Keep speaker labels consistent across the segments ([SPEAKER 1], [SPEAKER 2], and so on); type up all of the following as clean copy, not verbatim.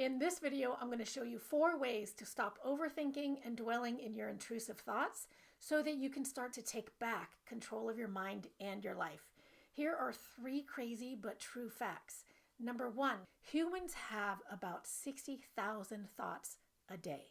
[SPEAKER 1] In this video, I'm going to show you 4 ways to stop overthinking and dwelling in your intrusive thoughts so that you can start to take back control of your mind and your life. Here are 3 crazy but true facts. Number 1, humans have about 60,000 thoughts a day.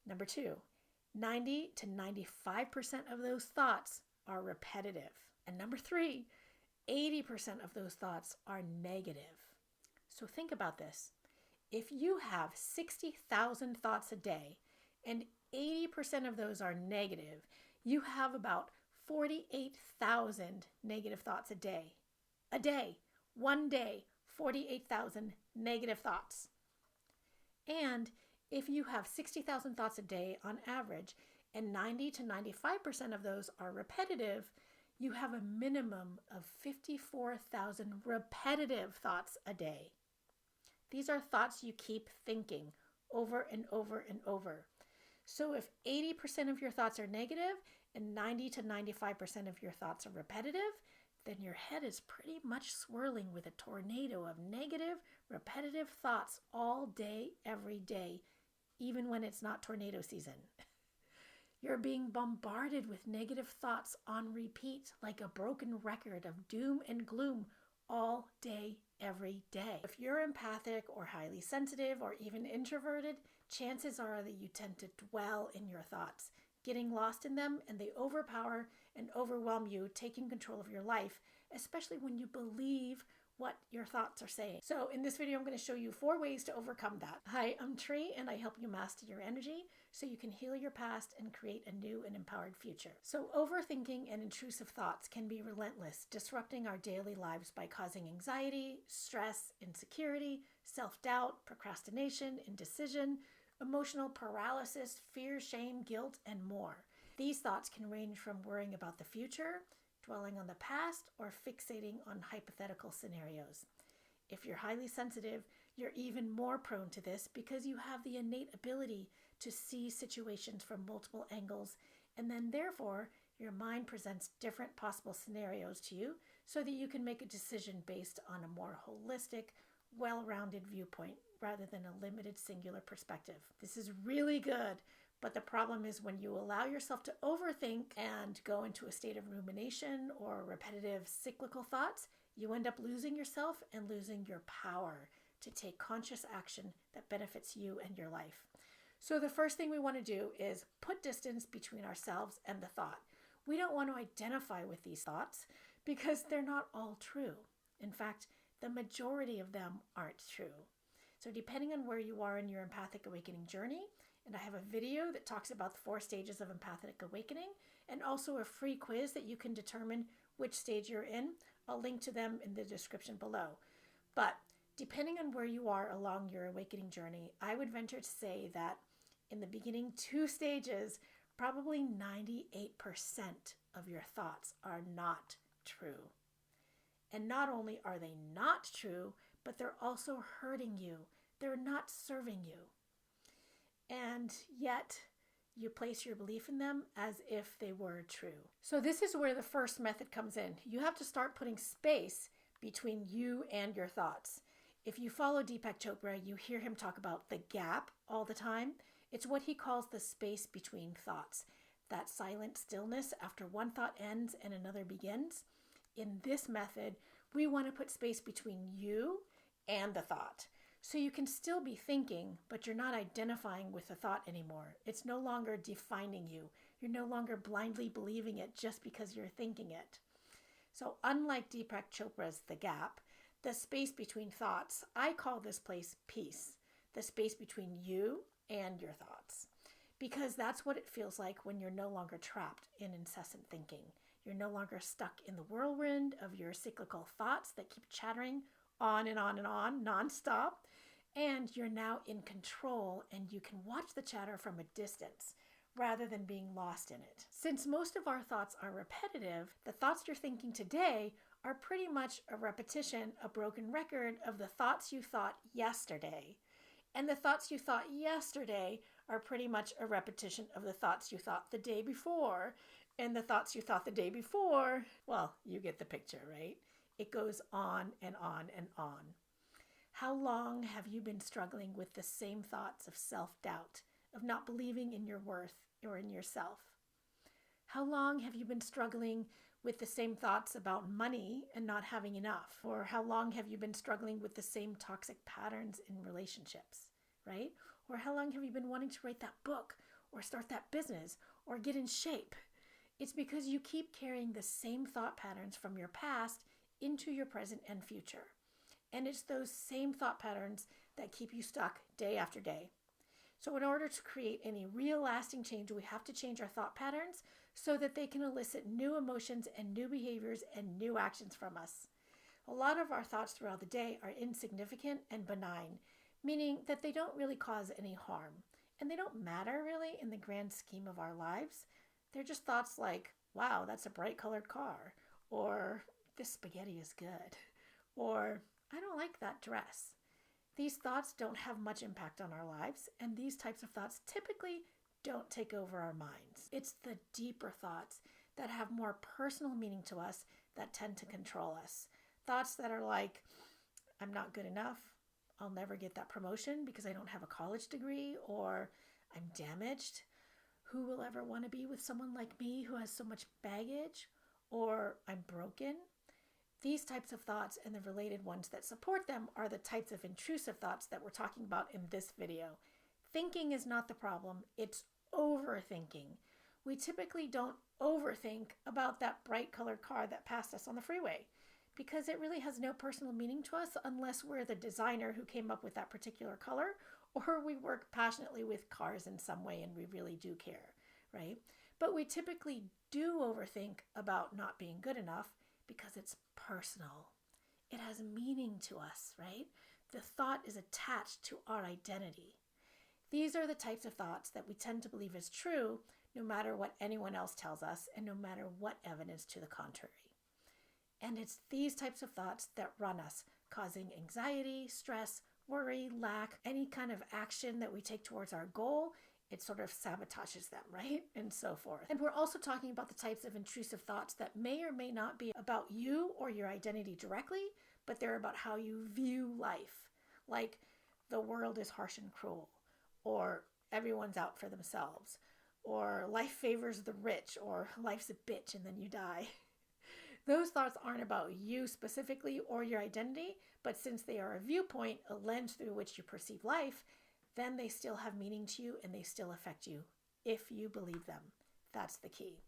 [SPEAKER 1] Number 2, 90 to 95% of those thoughts are repetitive. And number 3, 80% of those thoughts are negative. So think about this. If you have 60,000 thoughts a day and 80% of those are negative, you have about 48,000 negative thoughts a day. A day, one day, 48,000 negative thoughts. And if you have 60,000 thoughts a day on average and 90 to 95% of those are repetitive, you have a minimum of 54,000 repetitive thoughts a day. These are thoughts you keep thinking over and over and over. So if 80% of your thoughts are negative and 90 to 95% of your thoughts are repetitive, then your head is pretty much swirling with a tornado of negative, repetitive thoughts all day, every day, even when it's not tornado season. You're being bombarded with negative thoughts on repeat like a broken record of doom and gloom all day, every day. If you're empathic or highly sensitive or even introverted, chances are that you tend to dwell in your thoughts, getting lost in them, and they overpower and overwhelm you, taking control of your life, especially when you believe what your thoughts are saying. So in this video, I'm going to show you 4 ways to overcome that. Hi, I'm Tree, and I help you master your energy so you can heal your past and create a new and empowered future. So overthinking and intrusive thoughts can be relentless, disrupting our daily lives by causing anxiety, stress, insecurity, self-doubt, procrastination, indecision, emotional paralysis, fear, shame, guilt, and more. These thoughts can range from worrying about the future, dwelling on the past, or fixating on hypothetical scenarios. If you're highly sensitive, you're even more prone to this because you have the innate ability to see situations from multiple angles, and then therefore your mind presents different possible scenarios to you so that you can make a decision based on a more holistic, well-rounded viewpoint rather than a limited singular perspective. This is really good, but the problem is when you allow yourself to overthink and go into a state of rumination or repetitive cyclical thoughts, you end up losing yourself and losing your power to take conscious action that benefits you and your life. So the first thing we want to do is put distance between ourselves and the thought. We don't want to identify with these thoughts because they're not all true. In fact, the majority of them aren't true. So depending on where you are in your empathic awakening journey, and I have a video that talks about the 4 stages of empathic awakening and also a free quiz that you can determine which stage you're in. I'll link to them in the description below. But depending on where you are along your awakening journey, I would venture to say that in the beginning 2 stages, probably 98% of your thoughts are not true. And not only are they not true, but they're also hurting you. They're not serving you. And yet you place your belief in them as if they were true. So this is where the first method comes in. You have to start putting space between you and your thoughts. If you follow Deepak Chopra, you hear him talk about the gap all the time. It's what he calls the space between thoughts, that silent stillness after one thought ends and another begins. In this method, we want to put space between you and the thought. So you can still be thinking, but you're not identifying with the thought anymore. It's no longer defining you. You're no longer blindly believing it just because you're thinking it. So unlike Deepak Chopra's The Gap, the space between thoughts, I call this place peace, the space between you and your thoughts. Because that's what it feels like when you're no longer trapped in incessant thinking. You're no longer stuck in the whirlwind of your cyclical thoughts that keep chattering on and on and on, nonstop. And you're now in control and you can watch the chatter from a distance rather than being lost in it. Since most of our thoughts are repetitive, the thoughts you're thinking today are pretty much a repetition, a broken record of the thoughts you thought yesterday. And the thoughts you thought yesterday are pretty much a repetition of the thoughts you thought the day before. And the thoughts you thought the day before, well, you get the picture, right? It goes on and on and on. How long have you been struggling with the same thoughts of self-doubt, of not believing in your worth or in yourself? How long have you been struggling with the same thoughts about money and not having enough? Or how long have you been struggling with the same toxic patterns in relationships, right? Or how long have you been wanting to write that book or start that business or get in shape? It's because you keep carrying the same thought patterns from your past into your present and future. And it's those same thought patterns that keep you stuck day after day. So in order to create any real lasting change, we have to change our thought patterns so that they can elicit new emotions and new behaviors and new actions from us. A lot of our thoughts throughout the day are insignificant and benign, meaning that they don't really cause any harm. And they don't matter really in the grand scheme of our lives. They're just thoughts like, wow, that's a bright colored car, or this spaghetti is good, or I don't like that dress. These thoughts don't have much impact on our lives, and these types of thoughts typically don't take over our minds. It's the deeper thoughts that have more personal meaning to us that tend to control us. Thoughts that are like, I'm not good enough, I'll never get that promotion because I don't have a college degree, or I'm damaged. Who will ever want to be with someone like me who has so much baggage? Or I'm broken. These types of thoughts and the related ones that support them are the types of intrusive thoughts that we're talking about in this video. Thinking is not the problem, it's overthinking. We typically don't overthink about that bright colored car that passed us on the freeway because it really has no personal meaning to us unless we're the designer who came up with that particular color, or we work passionately with cars in some way and we really do care, right? But we typically do overthink about not being good enough because it's personal. It has meaning to us, right? The thought is attached to our identity. These are the types of thoughts that we tend to believe is true no matter what anyone else tells us and no matter what evidence to the contrary. And it's these types of thoughts that run us, causing anxiety, stress, worry, lack, any kind of action that we take towards our goal. It sort of sabotages them, right? And so forth. And we're also talking about the types of intrusive thoughts that may or may not be about you or your identity directly, but they're about how you view life. Like, the world is harsh and cruel, or everyone's out for themselves, or life favors the rich, or life's a bitch and then you die. Those thoughts aren't about you specifically or your identity, but since they are a viewpoint, a lens through which you perceive life, then they still have meaning to you and they still affect you if you believe them. That's the key.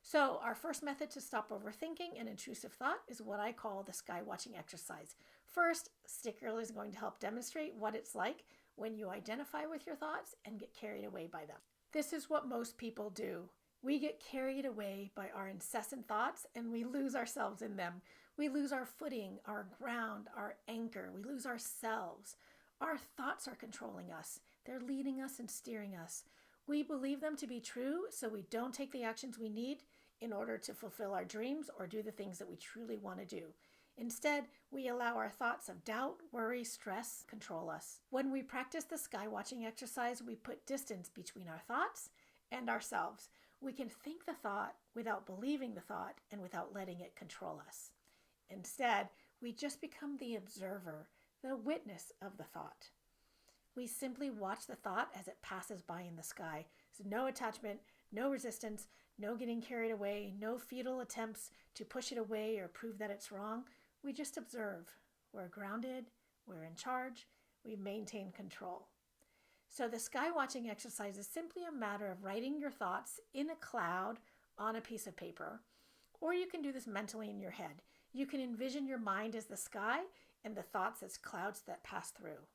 [SPEAKER 1] So our first method to stop overthinking and intrusive thought is what I call the sky watching exercise. First, Sticker is going to help demonstrate what it's like when you identify with your thoughts and get carried away by them. This is what most people do. We get carried away by our incessant thoughts and we lose ourselves in them. We lose our footing, our ground, our anchor. We lose ourselves. Our thoughts are controlling us. They're leading us and steering us. We believe them to be true, so we don't take the actions we need in order to fulfill our dreams or do the things that we truly want to do. Instead, we allow our thoughts of doubt, worry, stress control us. When we practice the sky watching exercise, we put distance between our thoughts and ourselves. We can think the thought without believing the thought and without letting it control us. Instead, we just become the observer, the witness of the thought. We simply watch the thought as it passes by in the sky. There's no attachment, no resistance, no getting carried away, no futile attempts to push it away or prove that it's wrong. We just observe. We're grounded, we're in charge, we maintain control. So the sky watching exercise is simply a matter of writing your thoughts in a cloud on a piece of paper, or you can do this mentally in your head. You can envision your mind as the sky and the thoughts as clouds that pass through.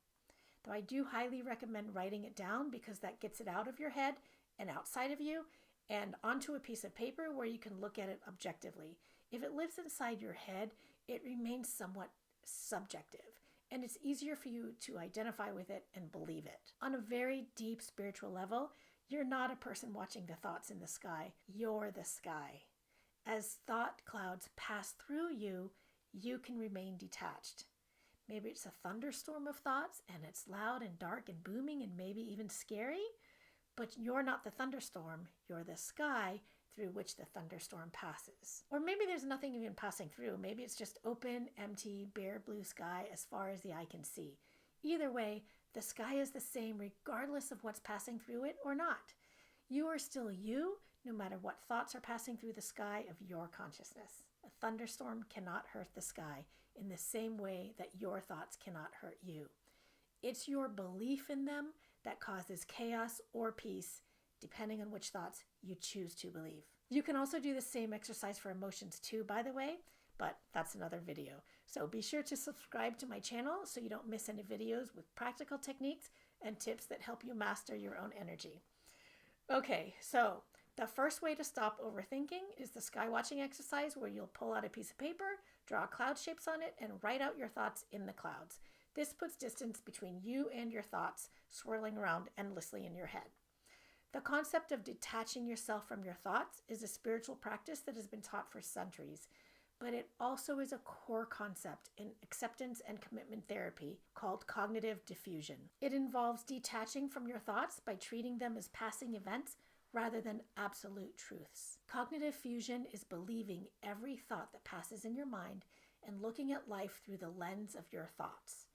[SPEAKER 1] Though I do highly recommend writing it down because that gets it out of your head and outside of you and onto a piece of paper where you can look at it objectively. If it lives inside your head, it remains somewhat subjective, and it's easier for you to identify with it and believe it. On a very deep spiritual level, you're not a person watching the thoughts in the sky. You're the sky. As thought clouds pass through you, you can remain detached. Maybe it's a thunderstorm of thoughts and it's loud and dark and booming and maybe even scary, but you're not the thunderstorm. You're the sky through which the thunderstorm passes. Or maybe there's nothing even passing through. Maybe it's just open, empty, bare blue sky as far as the eye can see. Either way, the sky is the same regardless of what's passing through it or not. You are still you, no matter what thoughts are passing through the sky of your consciousness. A thunderstorm cannot hurt the sky in the same way that your thoughts cannot hurt you. It's your belief in them that causes chaos or peace, depending on which thoughts you choose to believe. You can also do the same exercise for emotions too, by the way, but that's another video. So be sure to subscribe to my channel so you don't miss any videos with practical techniques and tips that help you master your own energy. Okay, so the first way to stop overthinking is the sky watching exercise, where you'll pull out a piece of paper, draw cloud shapes on it, and write out your thoughts in the clouds. This puts distance between you and your thoughts swirling around endlessly in your head. The concept of detaching yourself from your thoughts is a spiritual practice that has been taught for centuries, but it also is a core concept in acceptance and commitment therapy called cognitive diffusion. It involves detaching from your thoughts by treating them as passing events rather than absolute truths. Cognitive fusion is believing every thought that passes in your mind and looking at life through the lens of your thoughts.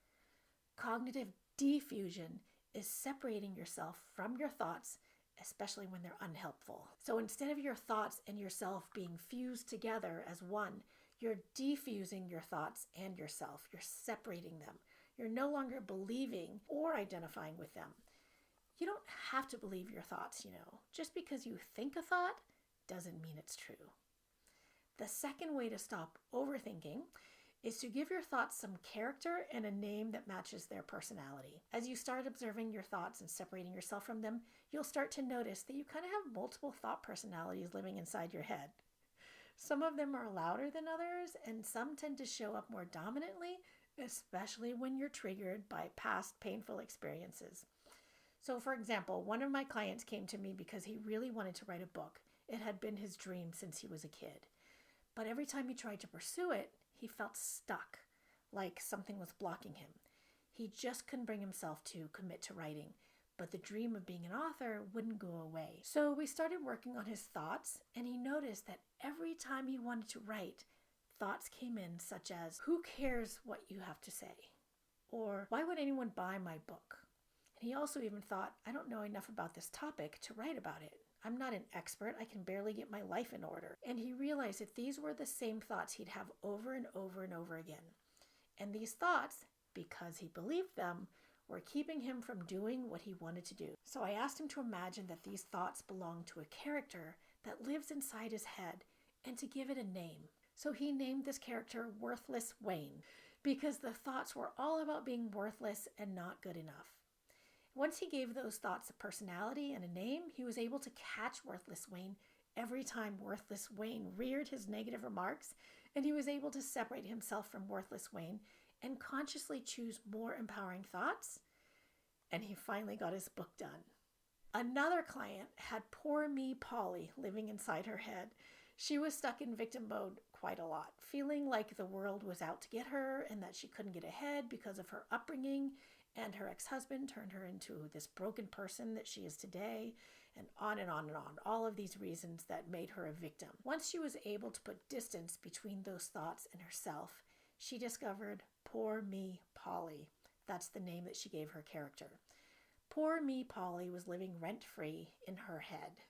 [SPEAKER 1] Cognitive defusion is separating yourself from your thoughts, especially when they're unhelpful. So instead of your thoughts and yourself being fused together as one, you're defusing your thoughts and yourself. You're separating them. You're no longer believing or identifying with them. You don't have to believe your thoughts, Just because you think a thought doesn't mean it's true. The second way to stop overthinking is to give your thoughts some character and a name that matches their personality. As you start observing your thoughts and separating yourself from them, you'll start to notice that you kind of have multiple thought personalities living inside your head. Some of them are louder than others, and some tend to show up more dominantly, especially when you're triggered by past painful experiences. So, for example, one of my clients came to me because he really wanted to write a book. It had been his dream since he was a kid. But every time he tried to pursue it, he felt stuck, like something was blocking him. He just couldn't bring himself to commit to writing, but the dream of being an author wouldn't go away. So we started working on his thoughts, and he noticed that every time he wanted to write, thoughts came in such as, "Who cares what you have to say?" Or, "Why would anyone buy my book?" And he also even thought, "I don't know enough about this topic to write about it. I'm not an expert. I can barely get my life in order." And he realized that these were the same thoughts he'd have over and over and over again. And these thoughts, because he believed them, were keeping him from doing what he wanted to do. So I asked him to imagine that these thoughts belong to a character that lives inside his head and to give it a name. So he named this character Worthless Wayne, because the thoughts were all about being worthless and not good enough. Once he gave those thoughts a personality and a name, he was able to catch Worthless Wayne every time Worthless Wayne reared his negative remarks, and he was able to separate himself from Worthless Wayne and consciously choose more empowering thoughts, and he finally got his book done. Another client had poor me Polly living inside her head. She was stuck in victim mode quite a lot, feeling like the world was out to get her and that she couldn't get ahead because of her upbringing, and her ex-husband turned her into this broken person that she is today, and on and on and on. All of these reasons that made her a victim. Once she was able to put distance between those thoughts and herself, she discovered Poor Me Polly. That's the name that she gave her character. Poor Me Polly was living rent-free in her head,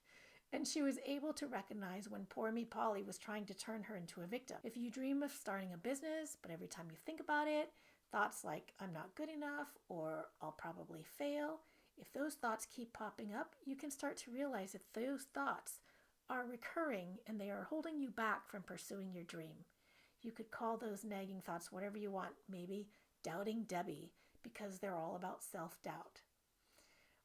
[SPEAKER 1] and she was able to recognize when Poor Me Polly was trying to turn her into a victim. If you dream of starting a business, but every time you think about it, thoughts like, "I'm not good enough," or "I'll probably fail," if those thoughts keep popping up, you can start to realize that those thoughts are recurring and they are holding you back from pursuing your dream. You could call those nagging thoughts whatever you want, maybe Doubting Debbie, because they're all about self-doubt.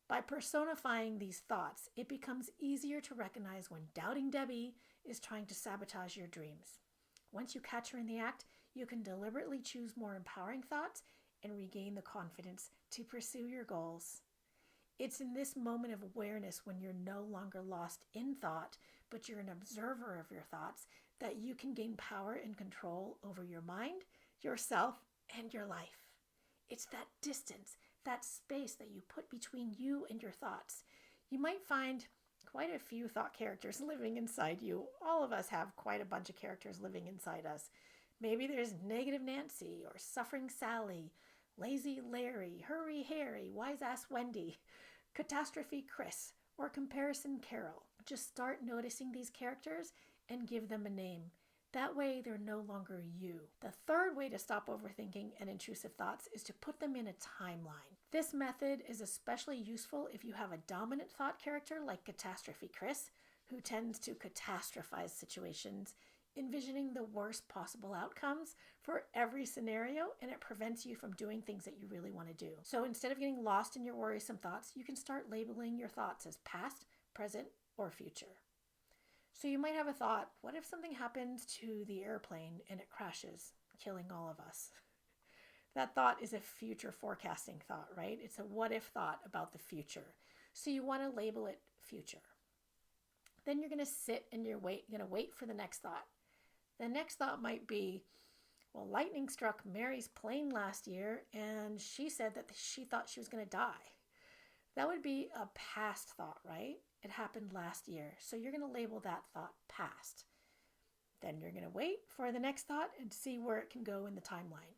[SPEAKER 1] By personifying these thoughts, it becomes easier to recognize when Doubting Debbie is trying to sabotage your dreams. Once you catch her in the act, you can deliberately choose more empowering thoughts and regain the confidence to pursue your goals. It's in this moment of awareness, when you're no longer lost in thought, but you're an observer of your thoughts, that you can gain power and control over your mind, yourself, and your life. It's that distance, that space that you put between you and your thoughts. You might find quite a few thought characters living inside you. All of us have quite a bunch of characters living inside us. Maybe there's Negative Nancy or Suffering Sally, Lazy Larry, Hurry Harry, Wise Ass Wendy, Catastrophe Chris, or Comparison Carol. Just start noticing these characters and give them a name. That way, they're no longer you. The third way to stop overthinking and intrusive thoughts is to put them in a timeline. This method is especially useful if you have a dominant thought character like Catastrophe Chris, who tends to catastrophize situations, envisioning the worst possible outcomes for every scenario, and it prevents you from doing things that you really want to do. So instead of getting lost in your worrisome thoughts, you can start labeling your thoughts as past, present, or future. So you might have a thought, what if something happens to the airplane and it crashes, killing all of us? That thought is a future forecasting thought, right? It's a what if thought about the future. So you want to label it future. Then you're going to sit and you're going to wait for the next thought. The next thought might be, well, lightning struck Mary's plane last year and she said that she thought she was going to die. That would be a past thought, right? It happened last year. So you're going to label that thought past. Then you're going to wait for the next thought and see where it can go in the timeline.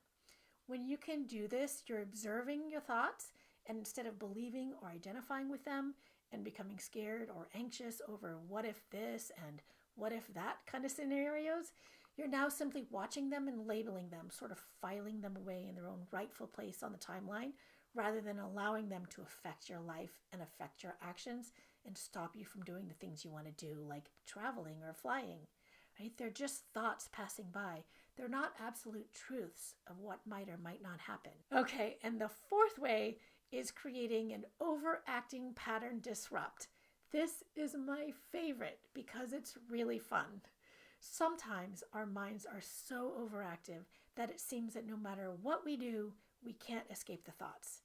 [SPEAKER 1] When you can do this, you're observing your thoughts, and instead of believing or identifying with them and becoming scared or anxious over what if this and what if that kind of scenarios, you're now simply watching them and labeling them, sort of filing them away in their own rightful place on the timeline, rather than allowing them to affect your life and affect your actions and stop you from doing the things you want to do, like traveling or flying. Right? They're just thoughts passing by. They're not absolute truths of what might or might not happen. Okay, and the fourth way is creating an overacting pattern disrupt. This is my favorite because it's really fun. Sometimes our minds are so overactive that it seems that no matter what we do, we can't escape the thoughts.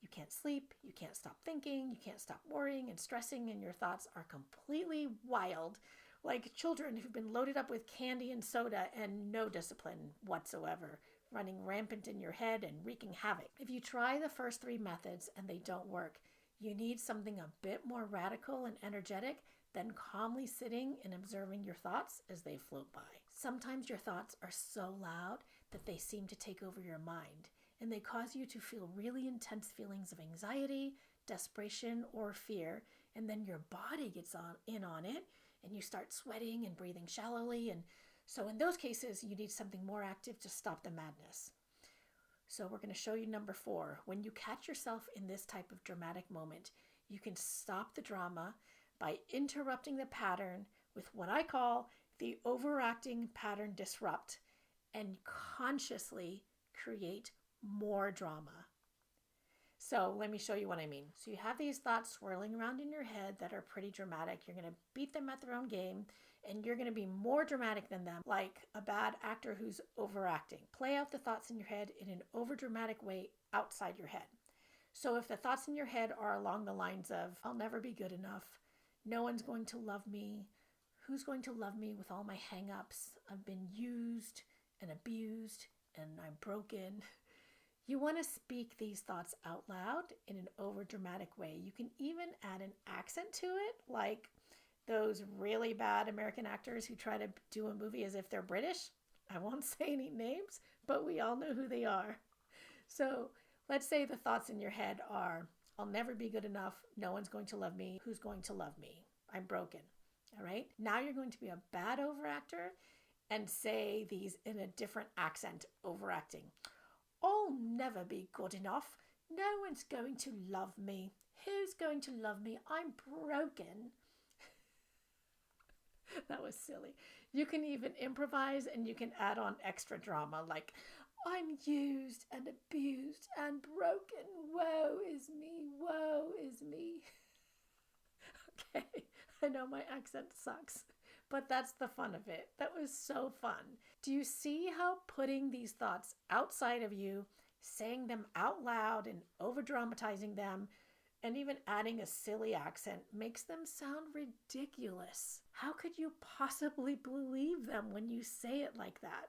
[SPEAKER 1] You can't sleep, you can't stop thinking, you can't stop worrying and stressing, and your thoughts are completely wild, like children who've been loaded up with candy and soda and no discipline whatsoever, running rampant in your head and wreaking havoc. If you try the first three methods and they don't work, you need something a bit more radical and energetic than calmly sitting and observing your thoughts as they float by. Sometimes your thoughts are so loud that they seem to take over your mind, and they cause you to feel really intense feelings of anxiety, desperation, or fear, and then your body gets in on it, and you start sweating and breathing shallowly, and so in those cases, you need something more active to stop the madness. So we're going to show you number 4. When you catch yourself in this type of dramatic moment, you can stop the drama by interrupting the pattern with what I call the overacting pattern disrupt, and consciously create more drama. So let me show you what I mean. So you have these thoughts swirling around in your head that are pretty dramatic. You're going to beat them at their own game, and you're going to be more dramatic than them, like a bad actor who's overacting. Play out the thoughts in your head in an overdramatic way outside your head. So if the thoughts in your head are along the lines of, I'll never be good enough, no one's going to love me, who's going to love me with all my hang-ups, I've been used and abused, and I'm broken. You want to speak these thoughts out loud in an overdramatic way. You can even add an accent to it, like those really bad American actors who try to do a movie as if they're British. I won't say any names, but we all know who they are. So let's say the thoughts in your head are, I'll never be good enough, no one's going to love me, who's going to love me, I'm broken. All right, now you're going to be a bad overactor and say these in a different accent, overacting. I'll never be good enough. No one's going to love me. Who's going to love me? I'm broken. That was silly. You can even improvise and you can add on extra drama like, I'm used and abused and broken. Woe is me. Woe is me. Okay, I know my accent sucks, but that's the fun of it. That was so fun. Do you see how putting these thoughts outside of you, saying them out loud and over-dramatizing them, and even adding a silly accent makes them sound ridiculous? How could you possibly believe them when you say it like that?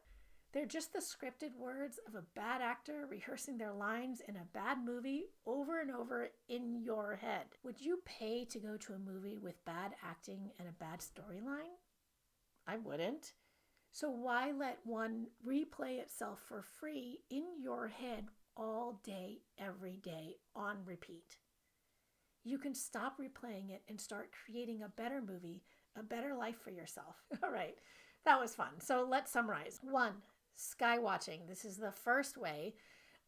[SPEAKER 1] They're just the scripted words of a bad actor rehearsing their lines in a bad movie over and over in your head. Would you pay to go to a movie with bad acting and a bad storyline? I wouldn't. So why let one replay itself for free in your head all day, every day, on repeat? You can stop replaying it and start creating a better movie, a better life for yourself. All right, that was fun. So let's summarize. 1, sky watching. This is the first way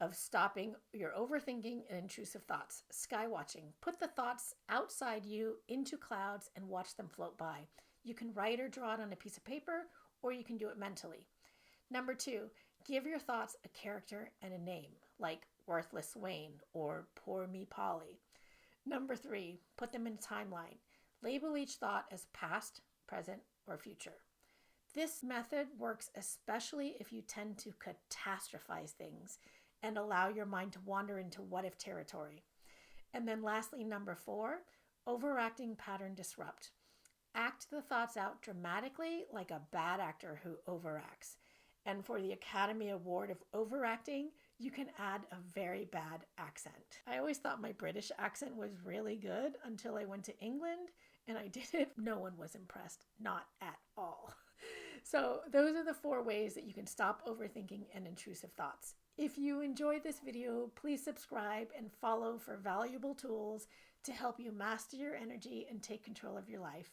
[SPEAKER 1] of stopping your overthinking and intrusive thoughts. Sky watching. Put the thoughts outside you into clouds and watch them float by. You can write or draw it on a piece of paper, or you can do it mentally. Number 2, give your thoughts a character and a name, like Worthless Wayne or Poor Me Polly. Number 3, put them in a timeline. Label each thought as past, present, or future. This method works especially if you tend to catastrophize things and allow your mind to wander into what-if territory. And then lastly, number 4, overacting pattern disrupt. Act the thoughts out dramatically like a bad actor who overacts. And for the Academy Award of Overacting, you can add a very bad accent. I always thought my British accent was really good until I went to England and I did it. No one was impressed, not at all. So those are the 4 ways that you can stop overthinking and intrusive thoughts. If you enjoyed this video, please subscribe and follow for valuable tools to help you master your energy and take control of your life.